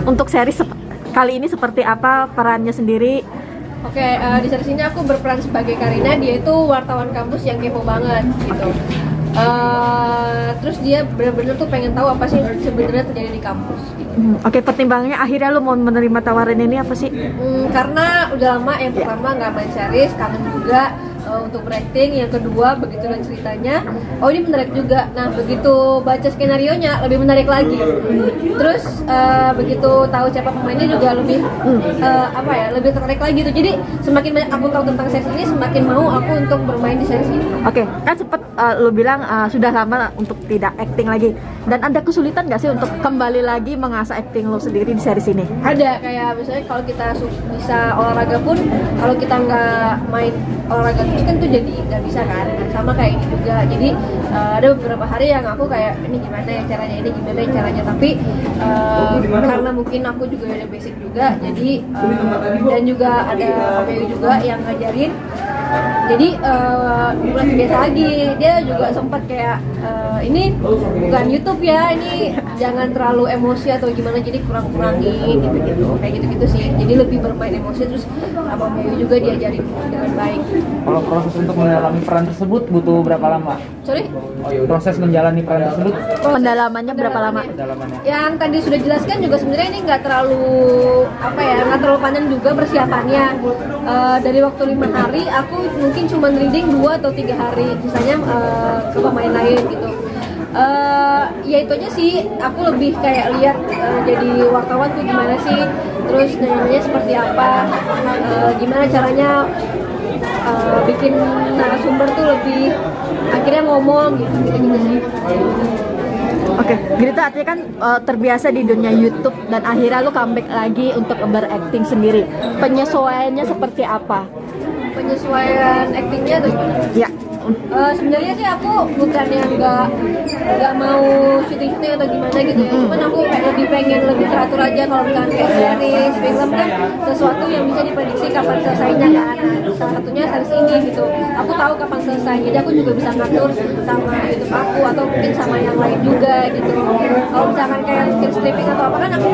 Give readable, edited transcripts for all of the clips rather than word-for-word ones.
untuk series kali ini seperti apa perannya sendiri? Oke, di series ini aku berperan sebagai Karina. Dia itu wartawan kampus yang kepo banget gitu. Terus dia benar-benar tuh pengen tahu apa sih sebenarnya terjadi di kampus gitu. Oke, pertimbangannya akhirnya lu mau menerima tawaran ini apa sih? Karena udah lama, yang pertama nggak main series, kangen juga untuk berakting. Yang kedua, begitu dan ceritanya, oh ini menarik juga. Nah, begitu baca skenarionya lebih menarik lagi. Terus begitu tahu siapa pemainnya juga lebih lebih tertarik lagi tuh. Jadi semakin banyak aku tahu tentang series ini, semakin mau aku untuk bermain di series ini. Oke, kan sempet lu bilang sudah lama untuk tidak acting lagi. Dan ada kesulitan nggak sih untuk kembali lagi mengasah acting lo sendiri di series ini? Ada, kayak misalnya kalau kita bisa olahraga pun, kalau kita nggak main olahraga terus kan tuh jadi nggak bisa kan. Sama kayak ini juga. Jadi ada beberapa hari yang aku kayak ini gimana ya caranya, ini gimana ya caranya. Tapi karena mungkin aku juga ada basic juga, jadi dan juga ada Kameu juga yang ngajarin. Jadi mulai biasa lagi. Dia juga sempat kayak ini bukan YouTube ya, ini jangan terlalu emosi atau gimana, jadi kurang-kurangin gitu kayak gitu sih. Jadi lebih bermain emosi, terus sama Kameu juga diajarin dengan baik. Kalau proses untuk menjalani peran tersebut butuh berapa lama? Sorry? Proses menjalani peran tersebut Pendalamannya berapa lama? pendalamannya? Yang tadi sudah jelaskan juga sebenarnya ini nggak terlalu nggak terlalu panjang juga persiapannya. Dari waktu 5 hari aku mungkin cuma reading 2 atau 3 hari, sisanya ke pemain lain gitu. Ya itu aja sih, aku lebih kayak lihat jadi wartawan tuh gimana sih, terus nanya seperti apa, gimana caranya bikin narasumber tuh lebih akhirnya ngomong gitu sih. Oke, Grita artinya kan terbiasa di dunia YouTube dan akhirnya lu comeback lagi untuk berakting sendiri. Penyesuaiannya seperti apa? Penyesuaian aktingnya tuh Ya. sebenarnya sih aku bukan yang nggak mau syuting atau gimana gitu ya. Cuman aku lebih pengen lebih teratur aja. Kalau misalkan kayak series film kan sesuatu yang bisa diprediksi kapan selesainya kan. Salah satunya series ini gitu, aku tahu kapan selesai, jadi aku juga bisa ngatur sama YouTube aku atau mungkin sama yang lain juga gitu. Kalau misalkan kayak mungkin streaming atau apa kan aku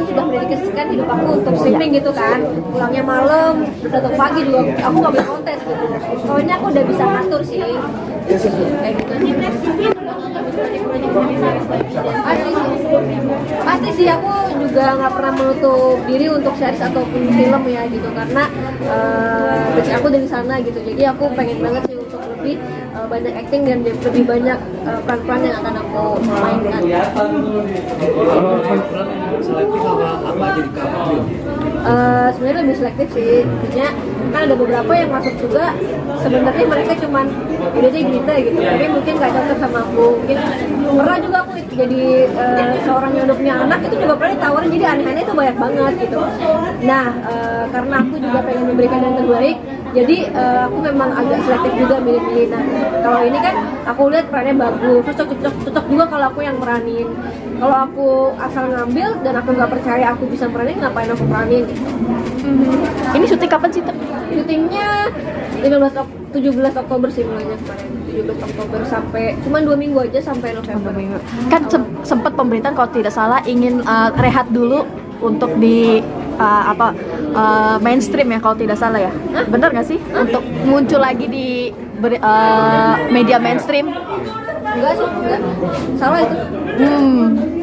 sudah mendedikasikan hidup aku untuk streaming gitu kan, pulangnya malam, datang pagi juga aku nggak bisa konten gitu. Kalau ini aku udah bisa ngatur sih kayak gitu. Pasti sih, aku juga nggak pernah menutup diri untuk series ataupun film ya gitu, karena basic aku dari sana gitu. Jadi aku pengen banget sih untuk lebih banyak acting dan lebih banyak peran-peran yang akan aku mainkan. Selektif apa jadi kamu? Sebenarnya lebih selektif sih, maksudnya kan ada beberapa yang masuk juga sebenarnya mereka cuman udah aja gitu tapi mungkin nggak cocok sama aku. Mungkin pernah juga aku jadi seorang yang udah punya anak, itu juga pernah ditawarin, jadi aneh-aneh itu banyak banget gitu. Nah karena aku juga pengen memberikan yang terbaik, jadi aku memang agak selektif juga milih-milih. Nah kalau ini kan aku lihat perannya bagus, terus cocok juga kalau aku yang meranin. Kalau aku asal ngambil dan aku nggak percaya aku bisa meranin, ngapain aku meranin gitu. Ini syuting kapan sih, Teh? Syutingnya 17 Oktober sih mulainya kemarin. 17 Oktober sampai cuman 2 minggu aja sampai November. Kan sempat pemerintahan kalau tidak salah ingin rehat dulu untuk di mainstream ya kalau tidak salah ya. Bener nggak sih? Untuk muncul lagi di media mainstream? Enggak sih, enggak. Salah itu.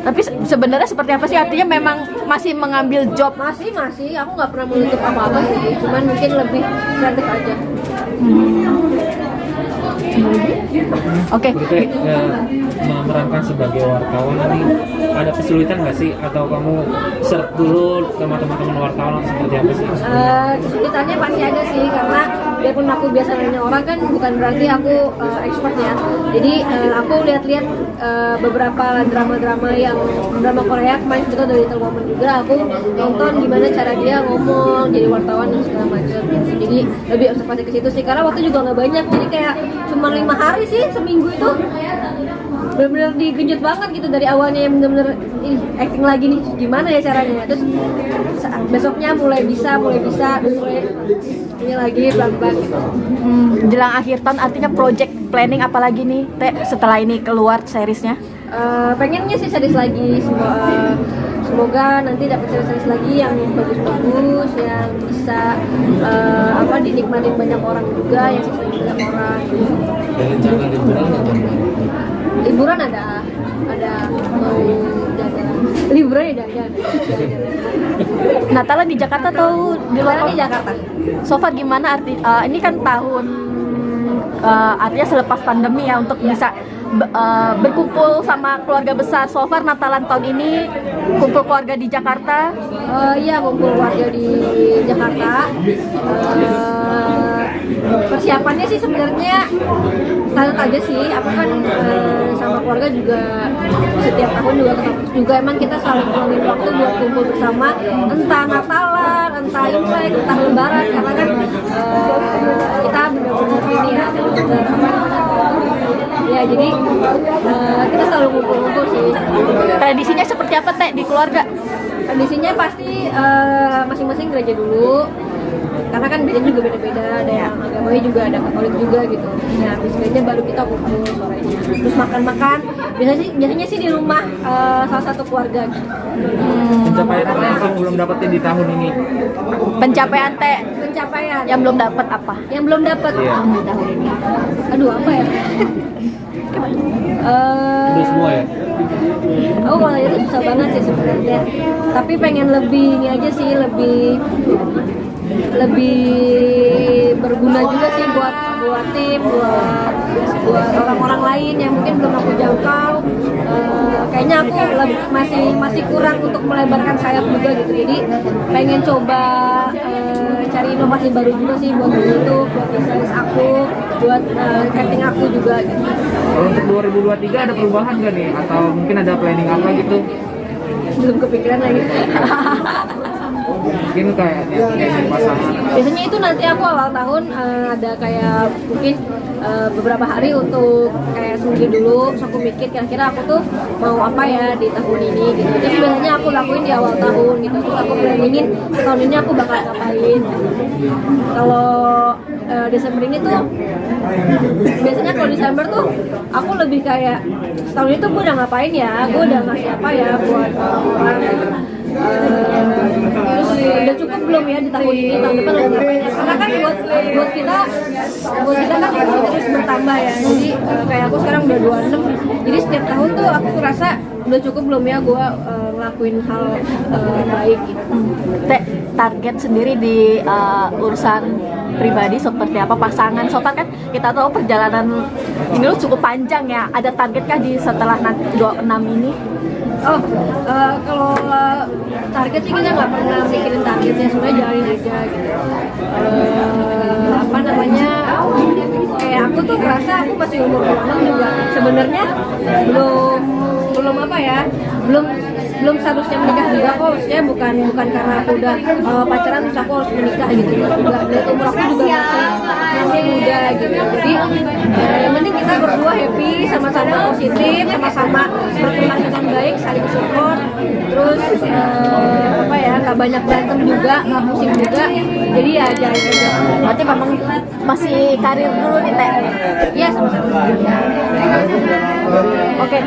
Tapi sebenarnya seperti apa sih? Artinya memang masih mengambil job? Masih, aku nggak pernah menutup apa-apa sih. Cuman mungkin lebih kreatif aja. Oke. Memerankan sebagai wartawan nih, ada kesulitan nggak sih? Atau kamu search dulu sama teman-teman wartawan atau seperti apa sih? Kesulitannya pasti ada sih, karena biarpun aku biasa nanya orang kan bukan berarti aku expertnya. Jadi aku lihat-lihat beberapa drama-drama Korea kemarin juga dari Little Woman juga, aku nonton gimana cara dia ngomong jadi wartawan dan segala macam gitu. Jadi lebih observasi ke situ sih, karena waktu juga nggak banyak, jadi kayak cuma 5 hari sih seminggu itu. Bener-bener digenjot banget gitu dari awalnya, yang bener-bener acting lagi nih gimana ya caranya, terus besoknya mulai bisa terus mulai ini lagi pelan-pelan gitu. Jelang akhir tahun artinya project planning apalagi nih Teh setelah ini keluar seriesnya? Pengennya sih series lagi, semoga nanti dapat series lagi yang bagus-bagus, yang bisa dinikmatin banyak orang juga, yang sisanya banyak orang. Ada rencana liburan nggak tahun baru? Liburan ada mau jalan. Liburan ya jalan. Natalan di Jakarta atau di luar Liburan di Jakarta. So far gimana ini kan tahun artinya selepas pandemi ya untuk bisa berkumpul sama keluarga besar. So far Natalan tahun ini kumpul keluarga di Jakarta. Iya, kumpul keluarga di Jakarta. Persiapannya sih sebenarnya standar aja sih. Aku kan sama keluarga juga setiap tahun juga ketemu juga. Emang kita selalu ngomongin waktu buat kumpul bersama, entah Natalan, entah Imlek, entah Lebaran, karena kan kita benar-benar ini ya, ya jadi kita selalu ngumpul-ngumpul sih. Tradisinya seperti apa Teh di keluarga? Tradisinya pasti masing-masing gereja dulu, karena kan gereja juga beda-beda, ada yang agamanya juga, ada Katolik juga gitu. Nah habis gereja baru kita kumpul sorenya, terus makan-makan. Biasanya sih di rumah salah satu keluarga gitu. Pencapaian apa yang belum dapetin di tahun ini? Pencapaian Teh Pencapaian yang belum dapat apa? yang belum dapat Iya. di tahun ini. Aduh apa ya? Udah semua ya? Aku kalau itu susah banget sih sebenarnya. Tapi pengen lebih ini aja sih, lebih berguna juga sih buat tim, buat orang-orang lain yang mungkin belum aku jangkau. Kayaknya aku masih kurang untuk melebarkan sayap juga gitu. Jadi pengen coba cari inovasi baru juga sih buat YouTube, buat bisnis aku, buat marketing aku juga gitu. Kalau untuk 2023 ada perubahan nggak nih? Atau mungkin ada planning apa gitu? Belum kepikiran lagi. Mungkin kayak pasangan. Biasanya itu nanti aku awal tahun ada kayak mungkin beberapa hari untuk kayak sendiri dulu, terus aku mikir kira-kira aku tuh mau apa ya di tahun ini gitu. Jadi biasanya aku lakuin di awal tahun gitu, terus aku planningin tahun ini aku bakal ngapain. Kalau Desember ini tuh biasanya kalau Desember tuh aku lebih kayak tahun itu gue udah ngapain ya, gue udah ngasih apa ya buat orang. Terus udah cukup belum ya di tahun ini, tahun depan udah ngapain ya, karena kan buat kita kan ini terus bertambah ya. Jadi kayak aku sekarang udah 26, jadi setiap tahun tuh aku ngerasa udah cukup belum ya gue ngelakuin hal baik gitu. Teh, target sendiri di urusan pribadi seperti apa, pasangan? So far kan kita tahu perjalanan ini lu cukup panjang ya. Ada targetkah di setelah 26 ini? Kalau target sih kita nggak pernah mikirin targetnya, sebenarnya jalanin aja gitu. Kayak aku tuh ngerasa aku masih umur 26 juga sebenarnya belum apa ya, belum seharusnya menikah juga kok. Maksudnya bukan karena aku udah pacaran terus aku harus menikah gitu juga. Dan umur aku juga masih muda gitu. Jadi yang penting kita berdua happy, sama-sama positif, sama-sama berkembang dengan baik, saling support. Terus nggak banyak berantem juga, nggak pusing juga. Jadi ya jalan aja. Berarti memang masih karir dulu nih Teh. Iya, sama-sama. Oke.